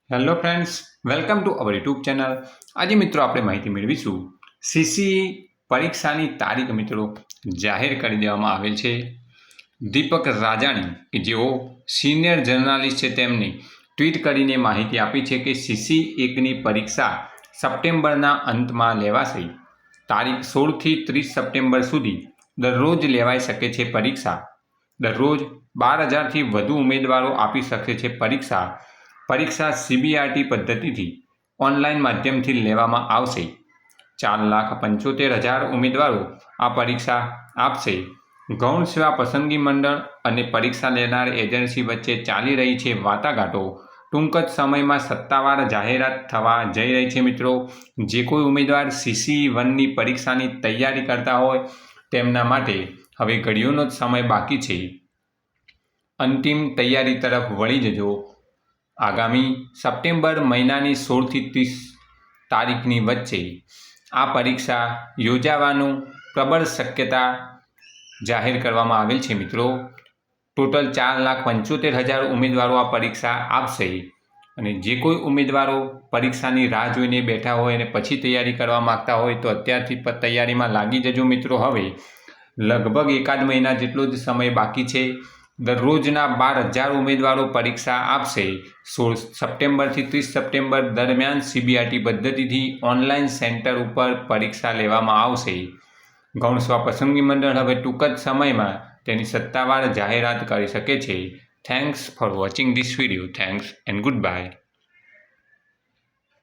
Hello friends, welcome to our YouTube channel. આજે મિત્રો આપણે માહિતી મેળવીશું. સીસી પરીક્ષાની તારીખ મિત્રો જાહેર કરી દેવામાં આવેલ છે. દીપક રાજાણી કે જેઓ સિનિયર જર્નાલિસ્ટ છે તેમણે ટ્વીટ કરીને માહિતી આપી છે કે સીસી 1ની પરીક્ષા સપ્ટેમ્બરના અંતમાં લેવાશે. તારીખ 16થી 30 સપ્ટેમ્બર સુધી દરરોજ લેવાઈ શકે છે પરીક્ષા. દરરોજ 12,000થી વધુ ઉમેદવારો આપી શકે છે પરીક્ષા સીબીઆરટી પદ્ધતિથી ઓનલાઈન માધ્યમથી લેવામાં આવશે. 4,75,000 ઉમેદવારો આ પરીક્ષા આપશે. ગૌણ સેવા પસંદગી મંડળ અને પરીક્ષા લેનાર એજન્સી વચ્ચે ચાલી રહી છે વાટાઘાટો. ટૂંક જ સમયમાં સત્તાવાર જાહેરાત થવા જઈ રહી છે મિત્રો. જે કોઈ ઉમેદવાર સીસી 1ની પરીક્ષાની તૈયારી કરતા હોય તેમના માટે હવે ઘડીઓનો જ સમય બાકી છે. અંતિમ તૈયારી તરફ વળી જજો. આગામી સપ્ટેમ્બર મહિનાની 16થી 30 તારીખની વચ્ચે આ પરીક્ષા યોજાવાનું પ્રબળ શક્યતા જાહેર કરવામાં આવેલ છે મિત્રો. ટોટલ 4,75,000 ઉમેદવારો આ પરીક્ષા આપશે. અને જે કોઈ ઉમેદવારો પરીક્ષાની રાહ જોઈને બેઠા હોય અને પછી તૈયારી કરવા માગતા હોય તો અત્યારથી તૈયારીમાં લાગી જજો મિત્રો. હવે લગભગ એકાદ મહિના જેટલો જ સમય બાકી છે. દરરોજના 12,000 ઉમેદવારો પરીક્ષા આપશે. 16 સપ્ટેમ્બરથી 30 સપ્ટેમ્બર દરમિયાન સીબીઆરટી પદ્ધતિથી ઓનલાઈન સેન્ટર ઉપર પરીક્ષા લેવામાં આવશે. ગૌણ સેવા પસંદગી મંડળ હવે ટૂંક જ સમયમાં તેની સત્તાવાર જાહેરાત કરી શકે છે. Thanks for watching this video. Thanks and good bye.